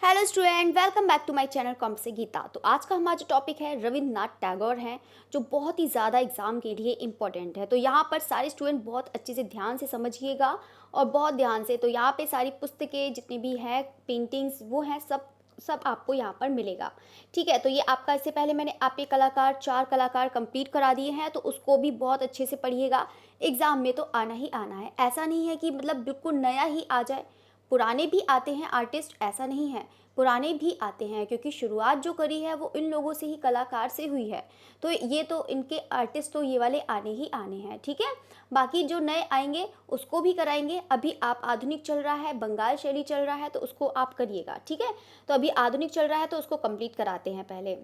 Hello student, welcome back to my channel कॉम से गीता। तो आज का हमारा जो टॉपिक है रविंद्रनाथ टैगोर हैं, जो बहुत ही ज़्यादा एग्जाम के लिए इम्पोर्टेंट है। तो यहाँ पर सारे स्टूडेंट बहुत अच्छे से ध्यान से समझिएगा और बहुत ध्यान से। तो यहाँ पे सारी पुस्तकें जितनी भी हैं, पेंटिंग्स वो हैं, सब सब आपको यहाँ पर मिलेगा। ठीक है, तो ये आपका इससे पहले मैंने आपके कलाकार 4 कलाकार कंप्लीट करा दिए हैं, तो उसको भी बहुत अच्छे से पढ़िएगा। एग्ज़ाम में तो आना ही आना है। ऐसा नहीं है कि मतलब बिल्कुल नया ही आ जाए। पुराने भी आते हैं आर्टिस्ट, ऐसा नहीं है, पुराने भी आते हैं, क्योंकि शुरुआत जो करी है वो इन लोगों से ही, कलाकार से हुई है। तो ये तो इनके आर्टिस्ट तो ये वाले आने ही आने हैं। ठीक है, बाकी जो नए आएंगे उसको भी कराएंगे। अभी आप आधुनिक चल रहा है, बंगाल शैली चल रहा है, तो उसको आप करिएगा। ठीक है, तो अभी आधुनिक चल रहा है तो उसको कंप्लीट कराते हैं पहले।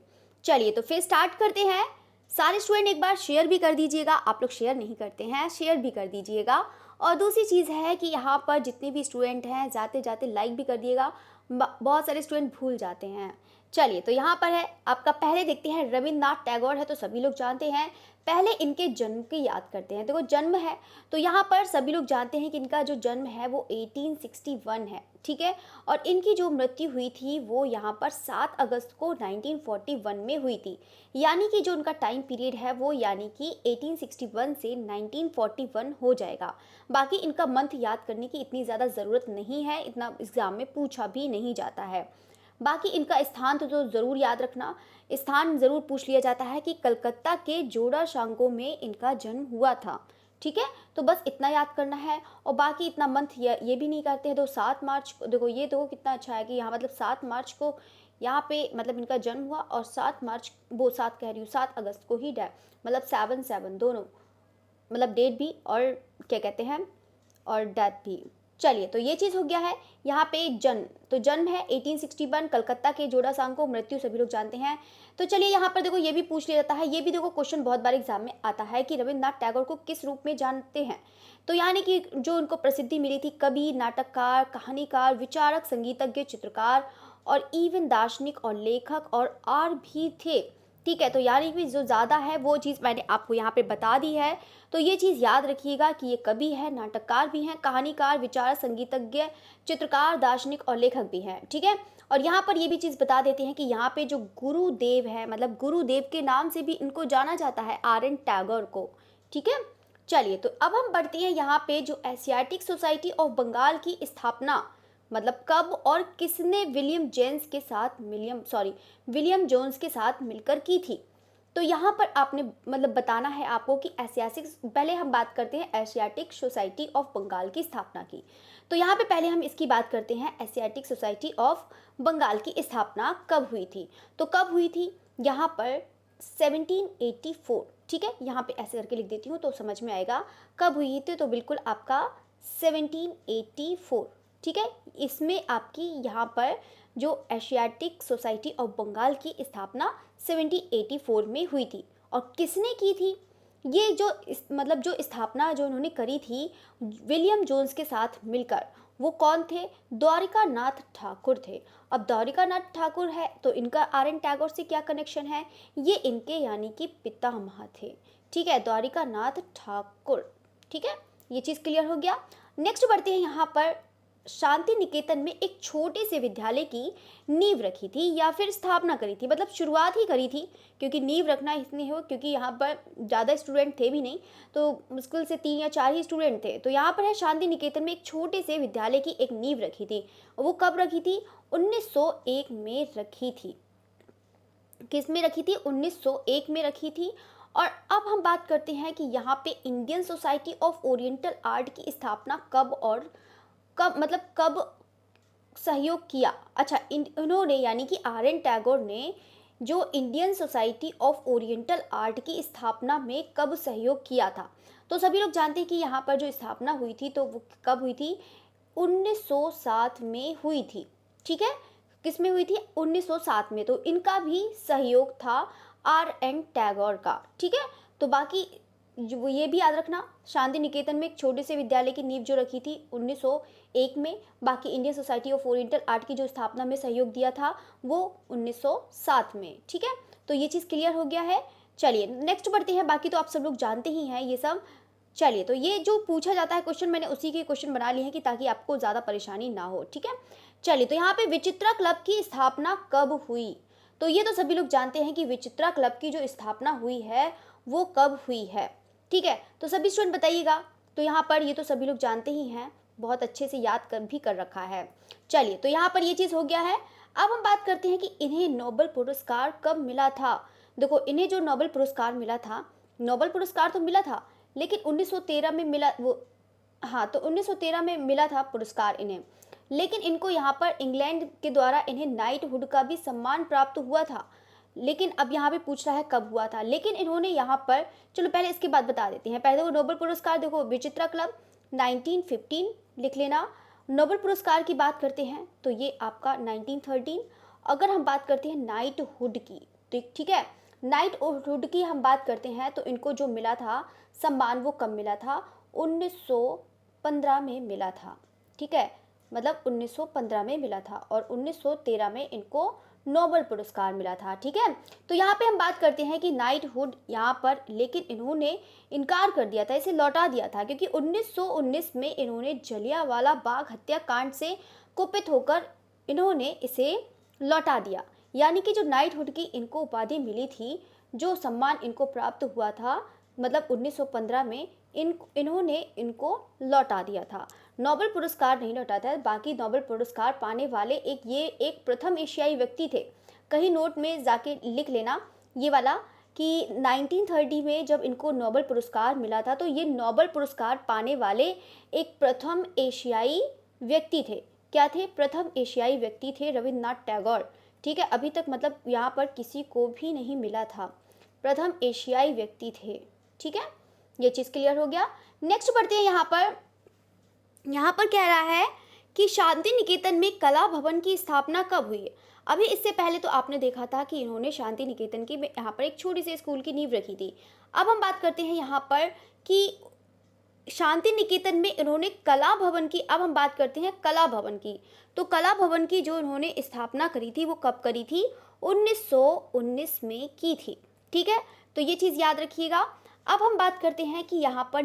चलिए तो फिर स्टार्ट करते हैं। सारे स्टूडेंट एक बार शेयर भी कर दीजिएगा। आप लोग शेयर नहीं करते हैं, शेयर भी कर दीजिएगा। और दूसरी चीज़ है कि यहाँ पर जितने भी स्टूडेंट हैं, जाते जाते लाइक भी कर दिएगा। बहुत सारे स्टूडेंट भूल जाते हैं। चलिए तो यहाँ पर है आपका, पहले देखते हैं। रविंद्रनाथ टैगोर है तो सभी लोग जानते हैं। पहले इनके जन्म की याद करते हैं। देखो जन्म है तो यहाँ पर सभी लोग जानते हैं कि इनका जो जन्म है वो 1861 है। ठीक है, और इनकी जो मृत्यु हुई थी वो यहाँ पर 7 अगस्त को 1941 में हुई थी। यानी कि जो उनका टाइम पीरियड है वो यानी कि 1861 से 1941 हो जाएगा। बाकी इनका मंथ याद करने की इतनी ज़्यादा ज़रूरत नहीं है, इतना एग्ज़ाम में पूछा भी नहीं जाता है। बाकी इनका स्थान तो ज़रूर याद रखना, स्थान ज़रूर पूछ लिया जाता है कि कलकत्ता के जोड़ा शांको में इनका जन्म हुआ था। ठीक है, तो बस इतना याद करना है। और बाकी इतना मंथ ये भी नहीं करते हैं। तो 7 मार्च को देखो, ये देखो कितना अच्छा है कि यहाँ मतलब 7 मार्च को यहाँ पे मतलब इनका जन्म हुआ, और 7 मार्च वो 7 कह रही हूँ, 7 अगस्त को ही मतलब 7-7 दोनों, मतलब डेट भी और क्या कहते हैं और डेथ भी। चलिए तो ये चीज़ हो गया है। यहाँ पे जन्म, तो जन्म है 1861, कलकत्ता के जोड़ा सांको, मृत्यु सभी लोग जानते हैं। तो चलिए यहाँ पर देखो ये भी पूछ लिया जाता है, ये भी देखो क्वेश्चन बहुत बार एग्जाम में आता है कि रविंद्रनाथ टैगोर को किस रूप में जानते हैं। तो यानी कि जो उनको प्रसिद्धि मिली थी, कवि, नाटककार, कहानीकार, विचारक, संगीतज्ञ, चित्रकार और इवन दार्शनिक और लेखक और भी थे। ठीक है, तो यानी कि जो ज़्यादा है वो चीज़ मैंने आपको यहाँ पे बता दी है। तो ये चीज़ याद रखिएगा कि ये कवि है, नाटककार भी हैं, कहानीकार, विचारक, संगीतज्ञ, चित्रकार, दार्शनिक और लेखक भी हैं। ठीक है, और यहाँ पर ये भी चीज़ बता देते हैं कि यहाँ पे जो गुरुदेव है, मतलब गुरुदेव के नाम से भी इनको जाना जाता है, R N टैगोर को। ठीक है, चलिए तो अब हम बढ़ते हैं यहाँ पे, जो एशियाटिक सोसाइटी ऑफ बंगाल की स्थापना मतलब कब और किसने विलियम जोन्स के साथ मिलकर की थी। तो यहाँ पर आपने मतलब बताना है आपको कि एशियाटिक, पहले हम बात करते हैं एशियाटिक सोसाइटी ऑफ बंगाल की स्थापना की। तो यहाँ पे पहले हम इसकी बात करते हैं, एशियाटिक सोसाइटी ऑफ बंगाल की स्थापना कब हुई थी। तो कब हुई थी यहाँ पर 1784। ठीक है, यहाँ पे ऐसे करके लिख देती हूँ तो समझ में आएगा कब हुई थी। तो बिल्कुल आपका 1784। ठीक है, इसमें आपकी यहाँ पर जो एशियाटिक सोसाइटी ऑफ बंगाल की स्थापना 1784 में हुई थी। और किसने की थी ये जो मतलब जो स्थापना जो उन्होंने करी थी विलियम जोन्स के साथ मिलकर, वो कौन थे? द्वारिका नाथ ठाकुर थे। अब द्वारिका नाथ ठाकुर है तो इनका R N टैगोर से क्या कनेक्शन है? ये इनके यानी कि पितामह थे। ठीक है, द्वारिका नाथ ठाकुर। ठीक है, ये चीज़ क्लियर हो गया। नेक्स्ट बढ़ते हैं यहाँ पर, शांति निकेतन में एक छोटे से विद्यालय की नींव रखी थी या फिर स्थापना करी थी, मतलब शुरुआत ही करी थी, क्योंकि नींव रखना इसलिए हो क्योंकि यहाँ पर ज़्यादा स्टूडेंट थे भी नहीं, तो मुश्किल से 3 या 4 ही स्टूडेंट थे। तो यहाँ पर है शांति निकेतन में एक छोटे से विद्यालय की एक नींव रखी थी। और वो कब रखी थी? 1901 में रखी थी। किस में रखी थी? 1901 में रखी थी। और अब हम बात करते हैं कि यहाँ पे Indian society of oriental art की स्थापना कब और कब, मतलब कब सहयोग किया। अच्छा, इन्होंने यानी कि R N टैगोर ने जो Indian society of oriental art की स्थापना में कब सहयोग किया था। तो सभी लोग जानते हैं कि यहाँ पर जो स्थापना हुई थी तो वो कब हुई थी? 1907 में हुई थी। ठीक है, किस में हुई थी? 1907 में। तो इनका भी सहयोग था R N टैगोर का। ठीक है, तो बाकी जो ये भी याद रखना, शांति निकेतन में एक छोटे से विद्यालय की नींव जो रखी थी 1901 में, बाकी Indian society of oriental art की जो स्थापना में सहयोग दिया था वो 1907 में। ठीक है, तो ये चीज़ क्लियर हो गया है। चलिए नेक्स्ट बढ़ते हैं, बाकी तो आप सब लोग जानते ही हैं ये सब। चलिए तो ये जो पूछा जाता है क्वेश्चन, मैंने उसी के क्वेश्चन बना लिए हैं कि ताकि आपको ज़्यादा परेशानी ना हो। ठीक है, चलिए, तो यहाँ पे विचित्रा क्लब की स्थापना कब हुई? तो ये तो सभी लोग जानते हैं कि विचित्रा क्लब की जो स्थापना हुई है वो कब हुई है। ठीक है, तो सभी स्टूडेंट बताइएगा। तो यहाँ पर ये तो सभी लोग जानते ही हैं, बहुत अच्छे से याद कर भी कर रखा है। चलिए, तो यहाँ पर ये चीज़ हो गया है। अब हम बात करते हैं कि इन्हें नोबेल पुरस्कार कब मिला था। देखो, इन्हें जो नोबेल पुरस्कार मिला था, नोबेल पुरस्कार तो मिला था, लेकिन 1913 में मिला वो। हाँ, तो 1913 में मिला था पुरस्कार इन्हें, लेकिन इनको यहाँ पर इंग्लैंड के द्वारा इन्हें नाइटहुड का भी सम्मान प्राप्त हुआ था। लेकिन अब यहाँ पे पूछ रहा है कब हुआ था, लेकिन इन्होंने यहाँ पर, चलो पहले इसके बाद बता देते हैं। पहले वो नोबेल पुरस्कार देखो, विचित्रा क्लब 1915 लिख लेना। नोबेल पुरस्कार की बात करते हैं तो ये आपका 1913। अगर हम बात करते हैं नाइटहुड की, तो ठीक है, नाइटहुड की हम बात करते हैं तो इनको जो मिला था सम्मान वो कब मिला था? 1915 में मिला था। ठीक है, मतलब 1915 में मिला था और 1913 में इनको नोबेल पुरस्कार मिला था। ठीक है, तो यहाँ पे हम बात करते हैं कि नाइटहुड यहाँ पर, लेकिन इन्होंने इनकार कर दिया था, इसे लौटा दिया था, क्योंकि 1919 में इन्होंने जलियांवाला बाग हत्याकांड से कुपित होकर इन्होंने इसे लौटा दिया। यानी कि जो नाइटहुड की इनको उपाधि मिली थी, जो सम्मान इनको प्राप्त हुआ था, मतलब 1915 में इन्होंने इनको लौटा दिया था। नोबेल पुरस्कार नहीं लौटा था। बाकी नोबेल पुरस्कार पाने वाले एक प्रथम एशियाई व्यक्ति थे। कहीं नोट में जाके लिख लेना ये वाला, कि 1930 में जब इनको नोबेल पुरस्कार मिला था तो ये नोबेल पुरस्कार पाने वाले एक प्रथम एशियाई व्यक्ति थे। क्या थे? प्रथम एशियाई व्यक्ति थे रविन्द्रनाथ टैगोर। ठीक है, अभी तक मतलब यहाँ पर किसी को भी नहीं मिला था, प्रथम एशियाई व्यक्ति थे। ठीक है, ये चीज़ क्लियर हो गया। नेक्स्ट बढ़ते हैं। यहाँ पर कह रहा है कि शांति निकेतन में कला भवन की स्थापना कब हुई है। अभी इससे पहले तो आपने देखा था कि इन्होंने शांति निकेतन की यहाँ पर एक छोटी सी स्कूल की नींव रखी थी। अब हम बात करते हैं यहाँ पर कि शांति निकेतन में इन्होंने कला भवन की, अब हम बात करते हैं कला भवन की। तो कला भवन की जो इन्होंने स्थापना करी थी वो कब करी थी? 1919 में की थी। ठीक है, तो ये चीज़ याद रखिएगा। अब हम बात करते हैं कि यहाँ पर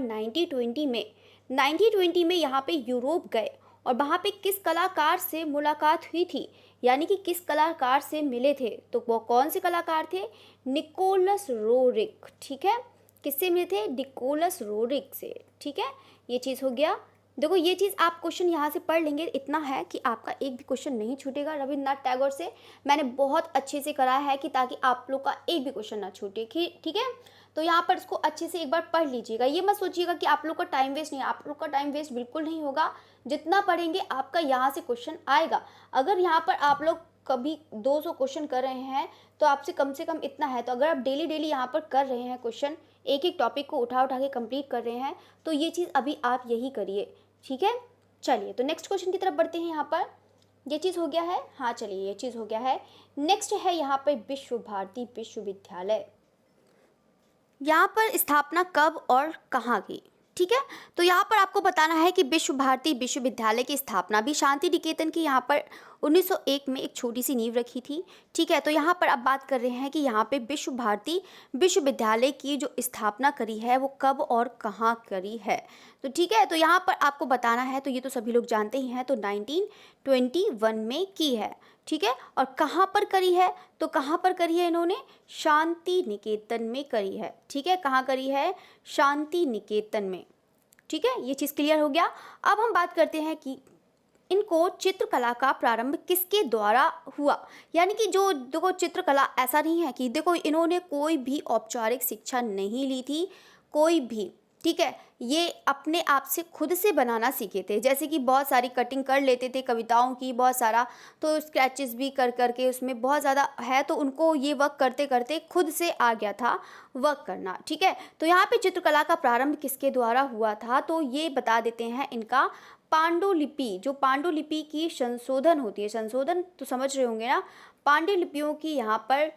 1920 में यहाँ पे यूरोप गए और वहाँ पे किस कलाकार से मुलाकात हुई थी, यानी कि किस कलाकार से मिले थे। तो वो कौन से कलाकार थे? Nicholas Roerich. ठीक है, किससे मिले थे? निकोलस रोरिक से। ठीक है, ये चीज़ हो गया। देखो, ये चीज़ आप क्वेश्चन यहाँ से पढ़ लेंगे, इतना है कि आपका एक भी क्वेश्चन नहीं छूटेगा रविन्द्रनाथ टैगोर से। मैंने बहुत अच्छे से करा है कि ताकि आप लोग का एक भी क्वेश्चन ना छूटे। ठीक है, तो यहाँ पर इसको अच्छे से एक बार पढ़ लीजिएगा। ये मत सोचिएगा कि आप लोग का टाइम वेस्ट नहीं, आप लोग का टाइम वेस्ट बिल्कुल नहीं होगा। जितना पढ़ेंगे आपका यहाँ से क्वेश्चन आएगा। अगर यहाँ पर आप लोग कभी 200 क्वेश्चन कर रहे हैं तो आपसे कम से कम इतना है, तो अगर आप डेली यहाँ पर कर रहे हैं क्वेश्चन, एक एक टॉपिक को उठा के कंप्लीट कर रहे हैं, तो ये चीज़ अभी आप यही करिए। ठीक है, चलिए तो नेक्स्ट क्वेश्चन की तरफ बढ़ते हैं। यहाँ पर ये चीज़ हो गया है। हाँ, चलिए, ये चीज़ हो गया है। नेक्स्ट है यहाँ पर विश्व भारती विश्वविद्यालय। यहाँ पर स्थापना कब और कहाँ की? ठीक है, तो यहाँ पर आपको बताना है कि विश्व भारती विश्वविद्यालय की स्थापना भी शांति निकेतन की यहाँ पर 1901 में एक छोटी सी नींव रखी थी। ठीक है, तो यहाँ पर अब बात कर रहे हैं कि यहाँ पे विश्व भारती विश्वविद्यालय की जो स्थापना करी है वो कब और कहाँ करी है। तो ठीक है, तो यहाँ पर आपको बताना है, तो ये तो सभी लोग जानते ही हैं, तो 1921 में की है। ठीक है, और कहाँ पर करी है? तो कहाँ पर करी है इन्होंने? शांति निकेतन में करी है। ठीक है, कहाँ करी है? शांति निकेतन में। ठीक है, ये चीज़ क्लियर हो गया। अब हम बात करते हैं कि इनको चित्रकला का प्रारंभ किसके द्वारा हुआ। यानी कि जो देखो, चित्रकला ऐसा नहीं है कि देखो इन्होंने कोई भी औपचारिक शिक्षा नहीं ली थी, कोई भी। ठीक है, ये अपने आप से खुद से बनाना सीखे थे। जैसे कि बहुत सारी कटिंग कर लेते थे कविताओं की, बहुत सारा, तो स्केचेस भी कर करके उसमें बहुत ज़्यादा है, तो उनको ये वर्क करते करते खुद से आ गया था वर्क करना। ठीक है, तो यहाँ पे चित्रकला का प्रारंभ किसके द्वारा हुआ था, तो ये बता देते हैं इनका पांडुलिपि, जो पांडुलिपि की संशोधन होती है, संशोधन तो समझ रहे होंगे ना, पांडुलिपियों की यहाँ पर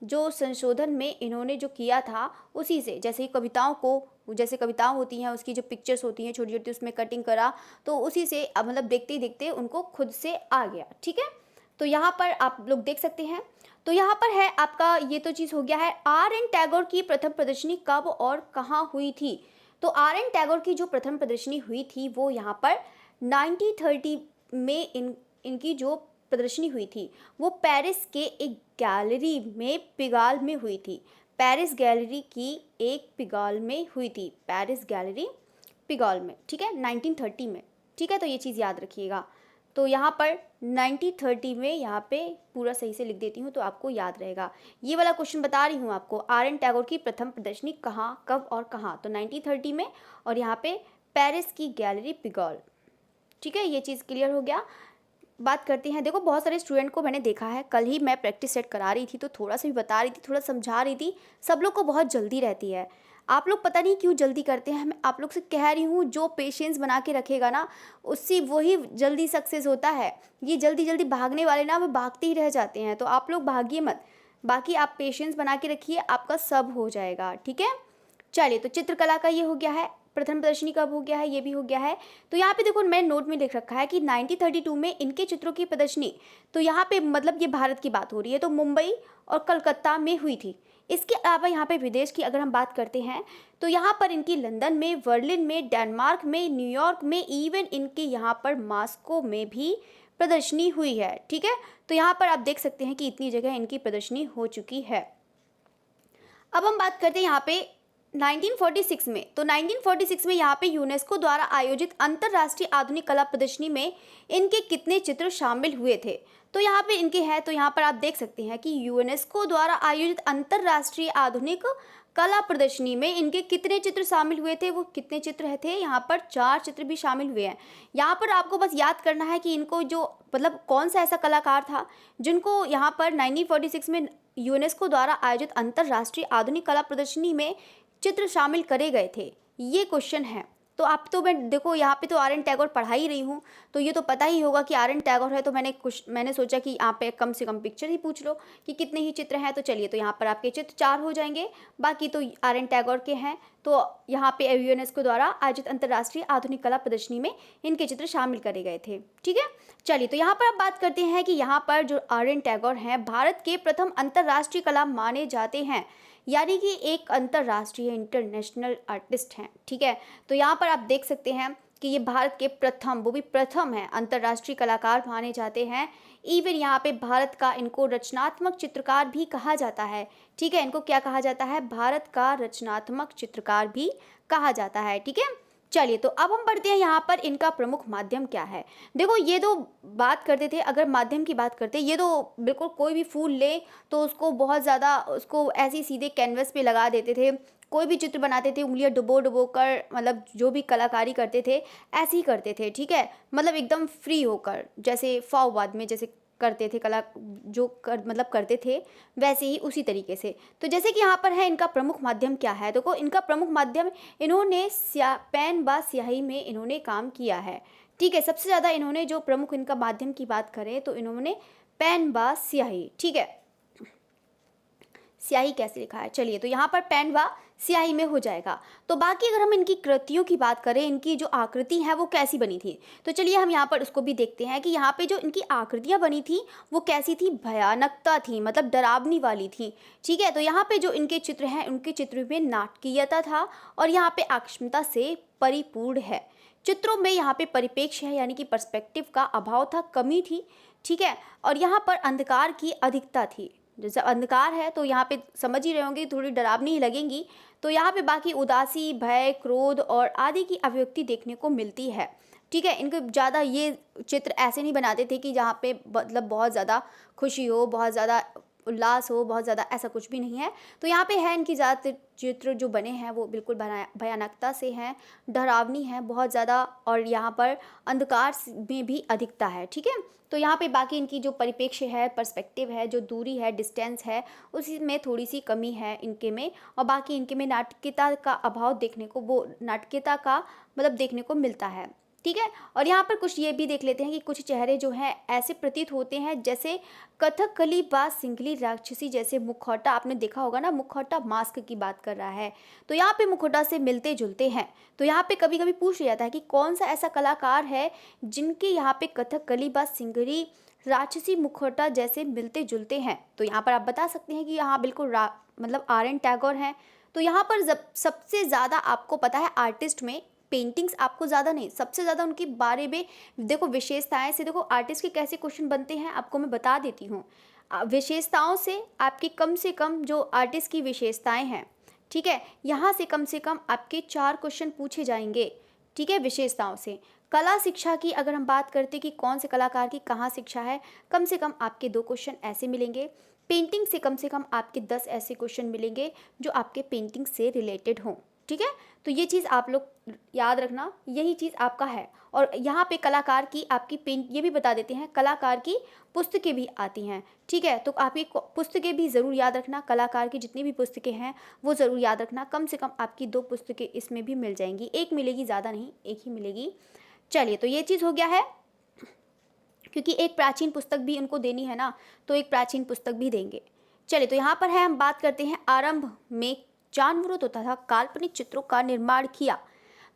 जो संशोधन में इन्होंने जो किया था उसी से, जैसे कविताओं को, जैसे कविताएं होती हैं उसकी जो पिक्चर्स होती हैं छोटी छोटी, उसमें कटिंग करा, तो उसी से मतलब देखते ही देखते उनको खुद से आ गया। ठीक है, तो यहाँ पर आप लोग देख सकते हैं। तो यहाँ पर है आपका, ये तो चीज़ हो गया है। R.N. टैगोर की प्रथम प्रदर्शनी कब और कहाँ हुई थी? तो R.N. टैगोर की जो प्रथम प्रदर्शनी हुई थी वो यहाँ पर 1930 में इनकी जो प्रदर्शनी हुई थी वो पेरिस के एक गैलरी में पिगाल में हुई थी। पेरिस गैलरी की एक पिगाल में हुई थी, पेरिस गैलरी पिगाल में, ठीक है, 1930 में, ठीक है। तो ये चीज़ याद रखिएगा। तो यहाँ पर 1930 में यहाँ पे पूरा सही से लिख देती हूँ तो आपको याद रहेगा। ये वाला क्वेश्चन बता रही हूँ आपको, आर एन टैगोर की प्रथम प्रदर्शनी कहाँ, कब और कहाँ, तो 1930 में, और यहाँ पे पेरिस की गैलरी पिगाल, ठीक है। ये चीज़ क्लियर हो गया। बात करते हैं, देखो बहुत सारे स्टूडेंट को मैंने देखा है, कल ही मैं प्रैक्टिस सेट करा रही थी तो थोड़ा सा भी बता रही थी, थोड़ा समझा रही थी, सब लोग को बहुत जल्दी रहती है। आप लोग पता नहीं क्यों जल्दी करते हैं, मैं आप लोग से कह रही हूँ जो पेशेंस बना के रखेगा ना उससे वही जल्दी सक्सेस होता है। ये जल्दी जल्दी भागने वाले ना वो भागते ही रह जाते हैं, तो आप लोग भागिए मत, बाकी आप पेशेंस बना के रखिए, आपका सब हो जाएगा, ठीक है। चलिए, तो चित्रकला का ये हो गया है, प्रथम प्रदर्शनी कब हो गया है, ये भी हो गया है। तो यहाँ पे देखो मैंने नोट में लिख रखा है कि 1932 में इनके चित्रों की प्रदर्शनी, तो यहाँ पे मतलब ये भारत की बात हो रही है, तो मुंबई और कलकत्ता में हुई थी। इसके अलावा यहाँ पे विदेश की अगर हम बात करते हैं तो यहाँ पर इनकी लंदन में, बर्लिन में, डेनमार्क में, न्यूयॉर्क में, इवन इनके यहाँ पर मॉस्को में भी प्रदर्शनी हुई है, ठीक है। तो यहाँ पर आप देख सकते हैं कि इतनी जगह इनकी प्रदर्शनी हो चुकी है। अब हम बात करते हैं यहाँ पे 1946 में, तो 1946 में यहाँ पे यूनेस्को द्वारा आयोजित अंतर्राष्ट्रीय आधुनिक कला प्रदर्शनी में इनके कितने चित्र शामिल हुए थे, तो यहाँ पे इनके हैं, तो यहाँ पर आप देख सकते हैं कि यूनेस्को द्वारा आयोजित अंतर्राष्ट्रीय आधुनिक कला प्रदर्शनी में इनके कितने चित्र शामिल हुए थे, वो कितने चित्र थे, यहाँ पर 4 चित्र भी शामिल हुए हैं। यहाँ पर आपको बस याद करना है कि इनको जो मतलब कौन सा ऐसा कलाकार था जिनको यहाँ पर 1946 में यूनेस्को द्वारा आयोजित अंतर्राष्ट्रीय आधुनिक कला प्रदर्शनी में चित्र शामिल करे गए थे, ये क्वेश्चन है। तो आप तो मैं देखो यहाँ पे तो आर एन टैगोर पढ़ा ही रही हूँ, तो ये तो पता ही होगा कि आर एन टैगोर है, तो मैंने सोचा कि यहाँ पे कम से कम पिक्चर ही पूछ लो कि कितने ही चित्र हैं। तो चलिए, तो यहाँ पर आपके चित्र 4 हो जाएंगे, बाकी तो आर एन टैगोर के हैं। तो यहाँ पे यूनेस्को द्वारा आयोजित अंतर्राष्ट्रीय आधुनिक कला प्रदर्शनी में इनके चित्र शामिल करे गए थे, ठीक है। चलिए, तो यहाँ पर आप बात करते हैं कि यहाँ पर जो आर एन टैगोर हैं भारत के प्रथम अंतर्राष्ट्रीय कला माने जाते हैं, यानी कि एक अंतर्राष्ट्रीय इंटरनेशनल आर्टिस्ट हैं, ठीक है। तो यहाँ पर आप देख सकते हैं कि ये भारत के प्रथम, वो भी प्रथम है, अंतर्राष्ट्रीय कलाकार माने जाते हैं। इवन यहाँ पे भारत का इनको रचनात्मक चित्रकार भी कहा जाता है, ठीक है। इनको क्या कहा जाता है, भारत का रचनात्मक चित्रकार भी कहा जाता है, ठीक है। चलिए, तो अब हम बढ़ते हैं यहाँ पर इनका प्रमुख माध्यम क्या है। देखो ये तो बात करते थे, अगर माध्यम की बात करते, ये तो बिल्कुल कोई भी फूल ले तो उसको बहुत ज़्यादा उसको ऐसे ही सीधे कैनवस पे लगा देते थे, कोई भी चित्र बनाते थे उंगलियां डुबो डुबो कर, मतलब जो भी कलाकारी करते थे ऐसे ही करते थे, ठीक है। मतलब एकदम फ्री होकर, जैसे फाववाद में जैसे करते थे कला, जो मतलब करते थे वैसे ही उसी तरीके से। तो जैसे कि यहाँ पर है इनका प्रमुख माध्यम क्या है, देखो इनका प्रमुख माध्यम, इन्होंने पेन व स्याही में इन्होंने काम किया है, ठीक है। सबसे ज़्यादा इन्होंने जो प्रमुख इनका माध्यम की बात करें तो इन्होंने पेन व स्याही, ठीक है। स्याही कैसे लिखा है, चलिए, तो यहाँ पर पेन व स्याही में हो जाएगा। तो बाकी अगर हम इनकी कृतियों की बात करें, इनकी जो आकृति है वो कैसी बनी थी, तो चलिए हम यहाँ पर उसको भी देखते हैं कि यहाँ पे जो इनकी आकृतियाँ बनी थी वो कैसी थी, भयानकता थी, मतलब डरावनी वाली थी, ठीक है। तो यहाँ पे जो इनके चित्र हैं उनके चित्र में नाटकीयता था और यहाँ पे आकस्मिकता से परिपूर्ण है। चित्रों में यहाँ पे परिप्रेक्ष्य है, यानी कि पर्सपेक्टिव का अभाव था, कमी थी, ठीक है। और यहाँ पर अंधकार की अधिकता थी, जैसे अंधकार है तो यहाँ पे समझ ही रहे होंगे थोड़ी डरावनी ही लगेंगी। तो यहाँ पे बाकी उदासी, भय, क्रोध और आदि की अभिव्यक्ति देखने को मिलती है, ठीक है। इनको ज़्यादा ये चित्र ऐसे नहीं बनाते थे कि जहाँ पे मतलब बहुत ज़्यादा खुशी हो, बहुत ज़्यादा उल्लास हो, बहुत ज़्यादा, ऐसा कुछ भी नहीं है। तो यहाँ पे है इनकी ज़्यादातर चित्र जो बने हैं वो बिल्कुल भयानकता से हैं, डरावनी है बहुत ज़्यादा, और यहाँ पर अंधकार में भी अधिकता है, ठीक है। तो यहाँ पे बाकी इनकी जो परिप्रेक्ष्य है, पर्सपेक्टिव है, जो दूरी है, डिस्टेंस है, उसी में थोड़ी सी कमी है इनके में, और बाकी इनके में नाटकीयता का अभाव देखने को, वो नाटकीयता का मतलब देखने को मिलता है, ठीक है। और यहाँ पर कुछ ये भी देख लेते हैं कि कुछ चेहरे जो हैं ऐसे प्रतीत होते हैं जैसे कथकली व सिंगली राक्षसी, जैसे मुखौटा, आपने देखा होगा ना, मुखौटा मास्क की बात कर रहा है, तो यहाँ पे मुखौटा से मिलते जुलते हैं। तो यहाँ पे कभी कभी पूछ लिया जाता है कि कौन सा ऐसा कलाकार है जिनके यहाँ पे कथकली व सिंगली राक्षसी मुखौटा जैसे मिलते जुलते हैं। तो यहाँ पर आप बता सकते हैं कि यहाँ बिल्कुल मतलब आर एन टैगोर हैं। तो यहाँ पर सबसे ज़्यादा आपको पता है आर्टिस्ट में पेंटिंग्स आपको ज़्यादा नहीं, सबसे ज़्यादा उनके बारे में देखो विशेषताएं से, देखो आर्टिस्ट के कैसे क्वेश्चन बनते हैं आपको मैं बता देती हूँ। विशेषताओं से आपकी कम से कम जो आर्टिस्ट की विशेषताएं हैं, ठीक है, यहाँ से कम आपके 4 क्वेश्चन पूछे जाएंगे, ठीक है, विशेषताओं से। कला शिक्षा की अगर हम बात करते कि कौन से कलाकार की कहाँ शिक्षा है, कम से कम आपके 2 क्वेश्चन ऐसे मिलेंगे। पेंटिंग से कम आपके 10 ऐसे क्वेश्चन मिलेंगे जो आपके पेंटिंग से रिलेटेड हों, ठीक है। तो ये चीज़ आप लोग याद रखना, यही चीज़ आपका है। और यहाँ पे कलाकार की आपकी पेंट ये भी बता देते हैं, कलाकार की पुस्तकें भी आती हैं, ठीक है। तो आपकी पुस्तकें भी ज़रूर याद रखना, कलाकार की जितनी भी पुस्तकें हैं वो ज़रूर याद रखना। कम से कम आपकी 2 पुस्तकें इसमें भी मिल जाएंगी, एक मिलेगी, ज़्यादा नहीं, एक ही मिलेगी। चलिए, तो ये चीज़ हो गया है, क्योंकि एक प्राचीन पुस्तक भी उनको देनी है ना, तो एक प्राचीन पुस्तक भी देंगे। चलिए, तो यहाँ पर है, हम बात करते हैं आरंभ में जानवरों तथा काल्पनिक चित्रों का निर्माण किया।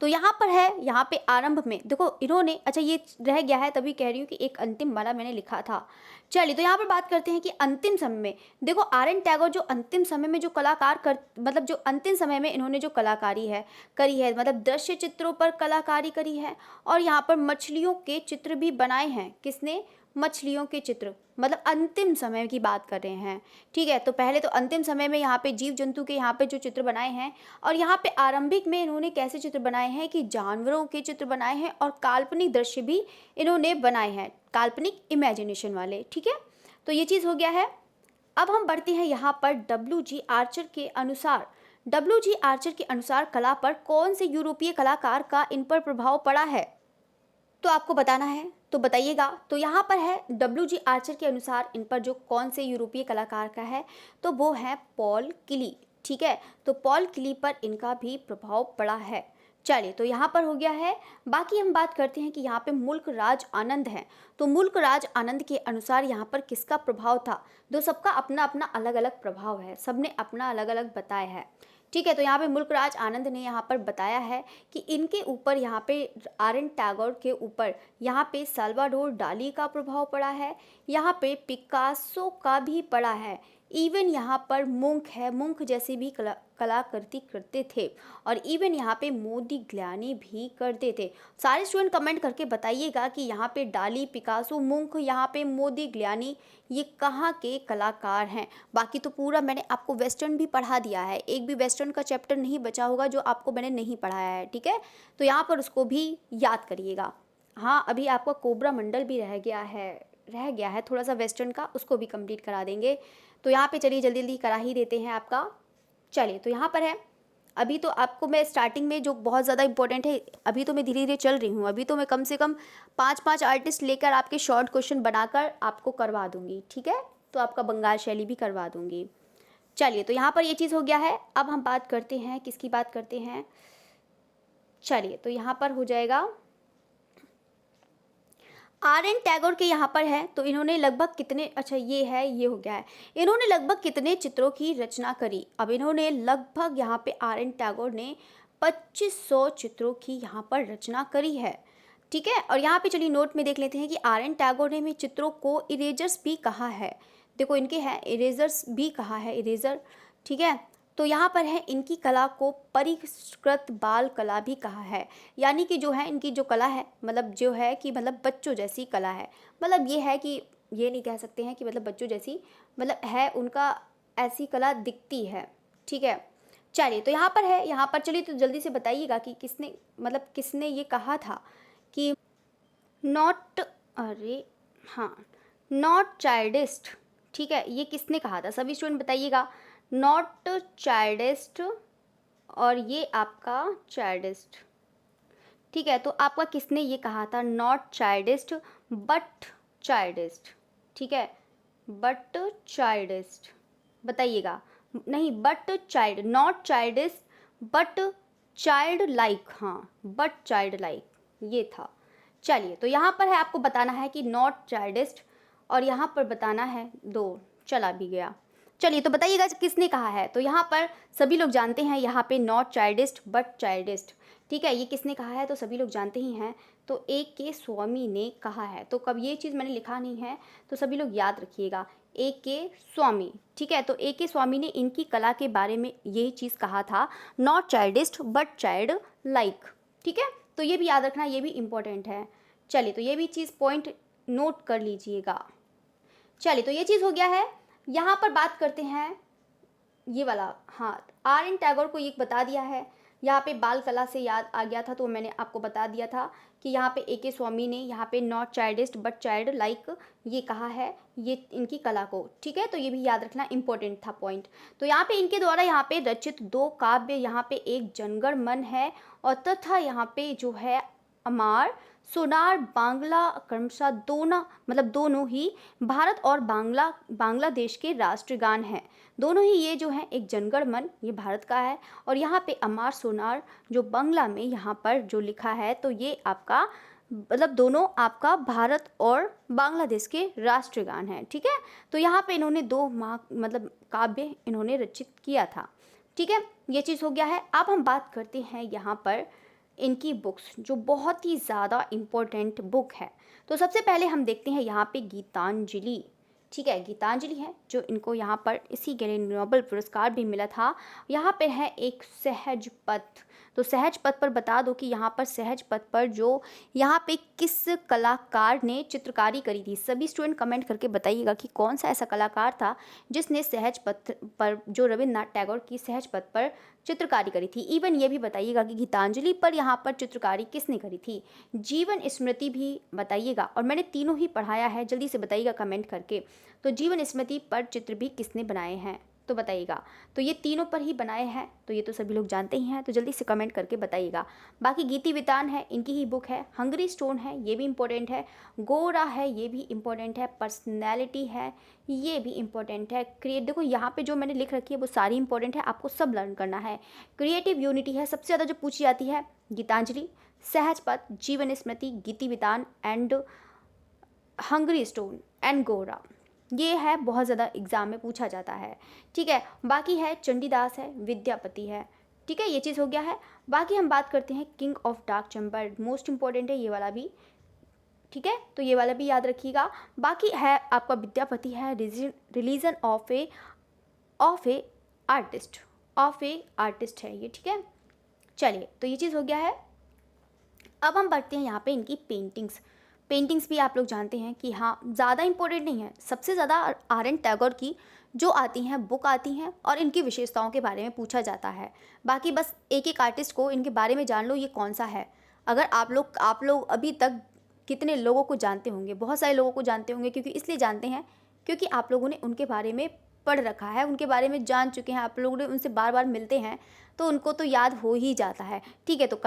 तो यहाँ पर है, यहाँ पे आरंभ में देखो इन्होंने, अच्छा ये रह गया है तभी कह रही हूँ कि एक अंतिम वाला मैंने लिखा था। चलिए, तो यहाँ पर बात करते हैं कि अंतिम समय में, देखो आर.एन. टैगोर जो अंतिम समय में जो कलाकार कर, मतलब जो अंतिम समय में इन्होंने जो कलाकारी है करी है, मतलब दृश्य चित्रों पर कलाकारी करी है, और यहाँ पर मछलियों के चित्र भी बनाए हैं। किसने? मछलियों के चित्र, मतलब अंतिम समय की बात कर रहे हैं, ठीक है। तो पहले तो अंतिम समय में यहाँ पे जीव जंतु के यहाँ पे जो चित्र बनाए हैं, और यहाँ पे आरंभिक में इन्होंने कैसे चित्र बनाए हैं कि जानवरों के चित्र बनाए हैं, और काल्पनिक दृश्य भी इन्होंने बनाए हैं, काल्पनिक इमेजिनेशन वाले, ठीक है। तो ये चीज़ हो गया है। अब हम बढ़ते हैं यहाँ पर डब्ल्यू.जी. आर्चर के अनुसार, डब्ल्यू.जी. आर्चर के अनुसार कला पर कौन से यूरोपीय कलाकार का इन पर प्रभाव पड़ा है, तो आपको बताना है, तो बताइएगा। तो यहाँ पर है, डब्ल्यू.जी. आर्चर के अनुसार इन पर जो कौन से यूरोपीय कलाकार का है, तो वो है पॉल क्ली, ठीक है। तो पॉल क्ली पर इनका भी प्रभाव पड़ा है। चलिए, तो यहाँ पर हो गया है। बाकी हम बात करते हैं कि यहाँ पे मुल्क राज आनंद है, तो मुल्क राज आनंद के अनुसार यहाँ पर किसका प्रभाव था, तो सबका अपना अपना अलग अलग प्रभाव है, सबने अपना अलग अलग बताया है, ठीक है। तो यहाँ पे मुल्क राज आनंद ने यहाँ पर बताया है कि इनके ऊपर, यहाँ पे आर.एन. टैगोर के ऊपर यहाँ पे साल्वाडोर डाली का प्रभाव पड़ा है, यहाँ पे पिकासो का भी पड़ा है, इवन यहाँ पर मुंक है, मुंक जैसी भी कलाकृति करते थे, और इवन यहाँ पे मोदिग्लियानी भी करते थे। सारे स्टूडेंट कमेंट करके बताइएगा कि यहाँ पे डाली, पिकासो, मुंक, यहाँ पे मोदिग्लियानी ये कहाँ के कलाकार हैं। बाकी तो पूरा मैंने आपको वेस्टर्न भी पढ़ा दिया है, एक भी वेस्टर्न का चैप्टर नहीं बचा होगा जो आपको मैंने नहीं पढ़ाया है, ठीक है। तो यहाँ पर उसको भी याद करिएगा। हाँ, अभी आपका कोबरा मंडल भी रह गया है थोड़ा सा वेस्टर्न का, उसको भी कंप्लीट करा देंगे। तो यहाँ पे चलिए जल्दी जल्दी करा ही देते हैं आपका। चलिए, तो यहाँ पर है, अभी तो आपको मैं स्टार्टिंग में जो बहुत ज़्यादा इंपॉर्टेंट है, अभी तो मैं धीरे धीरे चल रही हूँ, अभी तो मैं कम से कम 5-5 आर्टिस्ट लेकर आपके शॉर्ट क्वेश्चन बनाकर आपको करवा दूँगी, ठीक है। तो आपका बंगाल शैली भी करवा दूँगी। चलिए, तो यहाँ पर ये चीज़ हो गया है। अब हम बात करते हैं, किसकी बात करते हैं, चलिए, तो यहाँ पर हो जाएगा आर.एन. टैगोर के यहाँ पर है। तो इन्होंने लगभग कितने, अच्छा ये है, ये हो गया है, इन्होंने लगभग कितने चित्रों की रचना करी। अब इन्होंने लगभग यहाँ पे आर.एन. टैगोर ने 2500 चित्रों की यहाँ पर रचना करी है, ठीक है। और यहाँ पे चलिए नोट में देख लेते हैं कि आर.एन. टैगोर ने भी चित्रों को इरेजर्स भी कहा है, देखो इनके हैं इरेजर्स भी कहा है, इरेजर, ठीक है। तो यहाँ पर है, इनकी कला को परिष्कृत बाल कला भी कहा है, यानी कि जो है इनकी जो कला है, मतलब जो है कि मतलब बच्चों जैसी कला है, मतलब ये है कि ये नहीं कह सकते हैं कि मतलब बच्चों जैसी, मतलब है उनका ऐसी कला दिखती है, ठीक है। चलिए, तो यहाँ पर है, यहाँ पर चलिए तो जल्दी से बताइएगा कि किसने, मतलब किसने ये कहा था कि नॉट, अरे हाँ, नॉट चाइल्डिस्ट, ठीक है, ये किसने कहा था, सभी स्टूडेंट बताइएगा। नॉट चाइल्डिस्ट, और ये आपका चाइल्डिस्ट, ठीक है। तो आपका किसने ये कहा था, नॉट चाइल्डिस्ट बट चाइल्डिस्ट, ठीक है, बट चाइल्डिस्ट, बताइएगा, नहीं but child, not childish but child like, हाँ बट चाइल्ड लाइक ये था। चलिए, तो यहाँ पर है, आपको बताना है कि नॉट चाइल्डिस्ट, और यहाँ पर बताना है, दो चला भी गया। चलिए, तो बताइएगा किसने कहा है। तो यहाँ पर सभी लोग जानते हैं, यहाँ पे नॉट चाइल्डिस्ट बट चाइल्डिस्ट, ठीक है, ये किसने कहा है, तो सभी लोग जानते ही हैं, तो ए.के. स्वामी ने कहा है। तो कब ये चीज़ मैंने लिखा नहीं है, तो सभी लोग याद रखिएगा, ए.के. स्वामी, ठीक है। तो ए.के. स्वामी ने इनकी कला के बारे में यही चीज़ कहा था, not childish but child like, ठीक है, तो ये भी याद रखना, ये भी इम्पोर्टेंट है। चलिए, तो ये भी चीज़ पॉइंट नोट कर लीजिएगा। चलिए, तो ये चीज़ हो गया है। यहाँ पर बात करते हैं ये वाला, हाँ, आर एन टैगोर को ये बता दिया है। यहाँ पे बाल कला से याद आ गया था, तो मैंने आपको बता दिया था कि यहाँ पे ए के स्वामी ने यहाँ पे not childish but child like ये कहा है ये इनकी कला को, ठीक है। तो ये भी याद रखना, इम्पोर्टेंट था पॉइंट। तो यहाँ पे इनके द्वारा यहाँ पे रचित 2 काव्य, यहाँ पे एक जनगण मन है और तथा यहाँ पे जो है अमार सोनार बांग्ला क्रमशः दोनों, मतलब दोनों ही भारत और बांग्लादेश के राष्ट्रगान हैं। दोनों ही ये जो है, एक जनगण मन ये भारत का है और यहाँ पे अमार सोनार जो बांग्ला में यहाँ पर जो लिखा है, तो ये आपका मतलब दोनों आपका भारत और बांग्लादेश के राष्ट्रगान हैं, ठीक है। तो यहाँ पे इन्होंने 2 मतलब काव्य इन्होंने रचित किया था, ठीक है। ये चीज़ हो गया है। अब हम बात करते हैं यहाँ पर इनकी बुक्स, जो बहुत ही ज़्यादा इम्पोर्टेंट बुक है। तो सबसे पहले हम देखते हैं यहाँ पे गीतांजलि, ठीक है। गीतांजलि है जो इनको यहाँ पर इसी के लिए नोबेल पुरस्कार भी मिला था। यहाँ पे है एक सहज पथ, तो सहज पथ पर बता दो कि यहाँ पर सहज पथ पर जो यहाँ पे किस कलाकार ने चित्रकारी करी थी। सभी स्टूडेंट कमेंट करके बताइएगा कि कौन सा ऐसा कलाकार था जिसने सहज पथ पर, जो रविन्द्रनाथ टैगोर की सहज पथ पर चित्रकारी करी थी। इवन ये भी बताइएगा कि गीतांजलि पर यहाँ पर चित्रकारी किसने करी थी। जीवन स्मृति भी बताइएगा, और मैंने तीनों ही पढ़ाया है, जल्दी से बताइएगा कमेंट करके। तो जीवन स्मृति पर चित्र भी किसने बनाए हैं तो बताइएगा। तो ये तीनों पर ही बनाए हैं, तो ये तो सभी लोग जानते ही हैं, तो जल्दी से कमेंट करके बताइएगा। बाकी गीति वितान है, इनकी ही बुक है। हंगरी स्टोन है, ये भी इम्पोर्टेंट है। गोरा है, ये भी इम्पोर्टेंट है। पर्सनैलिटी है, ये भी इम्पोर्टेंट है। क्रिएट, देखो यहाँ पे जो मैंने लिख रखी है वो सारी इंपॉर्टेंट है, आपको सब लर्न करना है। क्रिएटिव यूनिटी है, सबसे ज़्यादा जो पूछी जाती है, गीतांजलि, सहज पथ, जीवन स्मृति, गीति वितान एंड हंगरी स्टोन एंड गोरा, ये है बहुत ज़्यादा एग्जाम में पूछा जाता है, ठीक है। बाकी है चंडीदास है, विद्यापति है, ठीक है। ये चीज़ हो गया है। बाकी हम बात करते हैं king of dark chamber, most important है ये वाला भी, ठीक है। तो ये वाला भी याद रखिएगा। बाकी है आपका विद्यापति है, रिलीजन ऑफ ए आर्टिस्ट है ये, ठीक है। चलिए, तो ये चीज़ हो गया है। अब हम बढ़ते हैं यहाँ पे इनकी पेंटिंग्स भी आप लोग जानते हैं कि हाँ ज़्यादा इंपॉर्टेंट नहीं है। सबसे ज़्यादा आर एन टैगोर की जो आती हैं बुक आती हैं और इनकी विशेषताओं के बारे में पूछा जाता है। बाकी बस एक एक आर्टिस्ट को इनके बारे में जान लो ये कौन सा है। अगर आप लोग अभी तक कितने लोगों को जानते होंगे, बहुत सारे लोगों को जानते होंगे, क्योंकि इसलिए जानते हैं क्योंकि आप लोगों ने उनके बारे में पढ़ रखा है, उनके बारे में जान चुके हैं, आप लोगों ने उनसे बार बार मिलते हैं, तो उनको तो याद हो ही जाता है, ठीक है। तो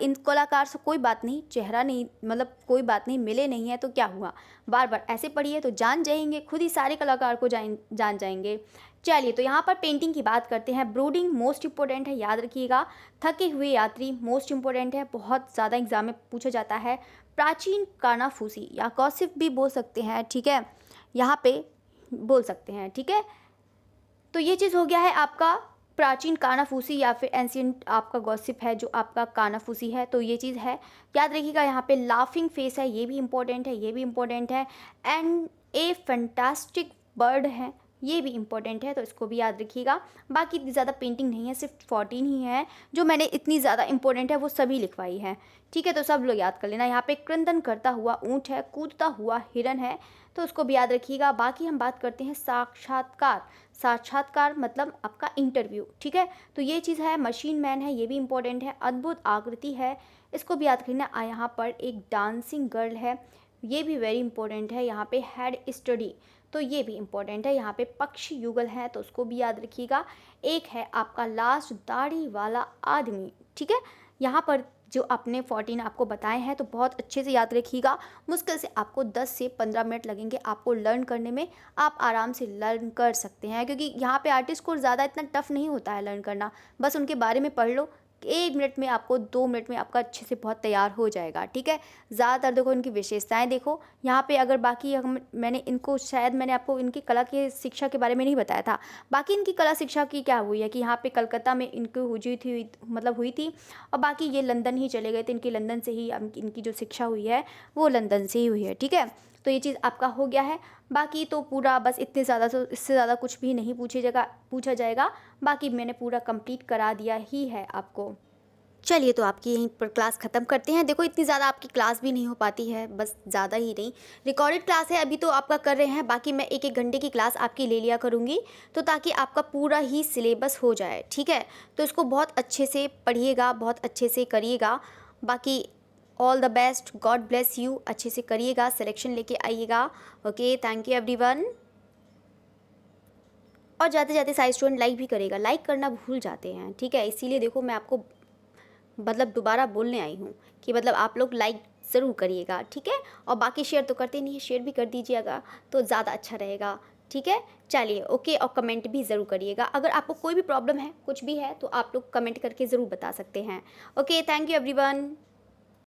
इन कलाकार से कोई बात नहीं, चेहरा नहीं, मतलब कोई बात नहीं, मिले नहीं है तो क्या हुआ, बार बार ऐसे पढ़िए तो जान जाएंगे, खुद ही सारे कलाकार को जान जाएंगे। चलिए, तो यहाँ पर पेंटिंग की बात करते हैं। ब्रूडिंग मोस्ट इंपॉर्टेंट है, याद रखिएगा। थके हुए यात्री मोस्ट इंपॉर्टेंट है, बहुत ज़्यादा एग्जाम में पूछा जाता है। प्राचीन कानाफूसी या गॉसिप भी बोल सकते हैं, ठीक है, यहाँ पे बोल सकते हैं, ठीक है। तो ये चीज़ हो गया है आपका प्राचीन कानाफूसी या फिर एंशियंट आपका गॉसिप है जो आपका कानाफूसी है, तो ये चीज़ है, याद रखिएगा। यहाँ पे लाफिंग फेस है, ये भी इम्पोर्टेंट है, ये भी इम्पोर्टेंट है। एंड ए फैंटास्टिक बर्ड है, ये भी इम्पोर्टेंट है, तो इसको भी याद रखिएगा। बाकी इतनी ज़्यादा पेंटिंग नहीं है, सिर्फ 14 ही है जो मैंने इतनी ज़्यादा इंपॉर्टेंट है वो सभी लिखवाई है, ठीक है। तो सब लोग याद कर लेना। यहाँ पे क्रंदन करता हुआ ऊँट है, कूदता हुआ हिरन है, तो उसको भी याद रखिएगा। बाकी हम बात करते हैं साक्षात्कार मतलब आपका इंटरव्यू, ठीक है। तो ये चीज़ है। मशीन मैन है, ये भी इम्पोर्टेंट है। अद्भुत आकृति है, इसको भी याद रखना। यहाँ पर एक डांसिंग गर्ल है, ये भी वेरी इंपॉर्टेंट है। यहाँ पे हेड स्टडी, तो ये भी इम्पोर्टेंट है। यहाँ पे पक्षी युगल है, तो उसको भी याद रखिएगा। एक है आपका लास्ट दाढ़ी वाला आदमी, ठीक है। यहाँ पर जो अपने 14 आपको बताए हैं तो बहुत अच्छे से याद रखिएगा। मुश्किल से आपको 10 से 15 मिनट लगेंगे आपको लर्न करने में, आप आराम से लर्न कर सकते हैं, क्योंकि यहाँ पे आर्टिस्ट को ज़्यादा इतना टफ नहीं होता है लर्न करना। बस उनके बारे में पढ़ लो, 1 मिनट में आपको 2 मिनट में आपका अच्छे से बहुत तैयार हो जाएगा, ठीक है। ज़्यादातर देखो इनकी विशेषताएं देखो यहाँ पे। अगर बाकी मैंने इनको शायद मैंने आपको इनकी कला की शिक्षा के बारे में नहीं बताया था। बाकी इनकी कला शिक्षा की क्या हुई है कि यहाँ पे कलकत्ता में इनकी हुई थी और बाकी ये लंदन ही चले गए थे। इनकी लंदन से ही इनकी जो शिक्षा हुई है वो लंदन से ही हुई है, ठीक है। तो ये चीज़ आपका हो गया है। बाकी तो पूरा बस इतने ज़्यादा, तो इससे ज़्यादा कुछ भी नहीं पूछा जाएगा। बाकी मैंने पूरा कंप्लीट करा दिया ही है आपको। चलिए तो आपकी यहीं पर क्लास ख़त्म करते हैं। देखो इतनी ज़्यादा आपकी क्लास भी नहीं हो पाती है, बस ज़्यादा ही नहीं। रिकॉर्डेड क्लास है अभी तो आपका कर रहे हैं, बाकी मैं 1-1 घंटे की क्लास आपकी ले लिया करूँगी, तो ताकि आपका पूरा ही सिलेबस हो जाए, ठीक है? तो इसको बहुत अच्छे से पढ़िएगा, बहुत अच्छे से करिएगा। बाकी all the best, God bless you. अच्छे से करिएगा, सिलेक्शन लेके आइएगा। Okay, thank you everyone. और जाते-जाते सारे स्टूडेंट लाइक भी करेगा, लाइक करना भूल जाते हैं, ठीक है? इसीलिए देखो मैं आपको मतलब दोबारा बोलने आई हूँ कि मतलब आप लोग लाइक ज़रूर करिएगा, ठीक है? और बाकी शेयर तो करते नहीं है, शेयर भी कर दीजिएगा तो ज़्यादा अच्छा रहेगा, ठीक है? चलिए ओके, और कमेंट भी ज़रूर करिएगा। अगर आपको कोई भी प्रॉब्लम है, कुछ भी है, तो आप लोग कमेंट करके ज़रूर बता सकते हैं। Okay, thank you everyone.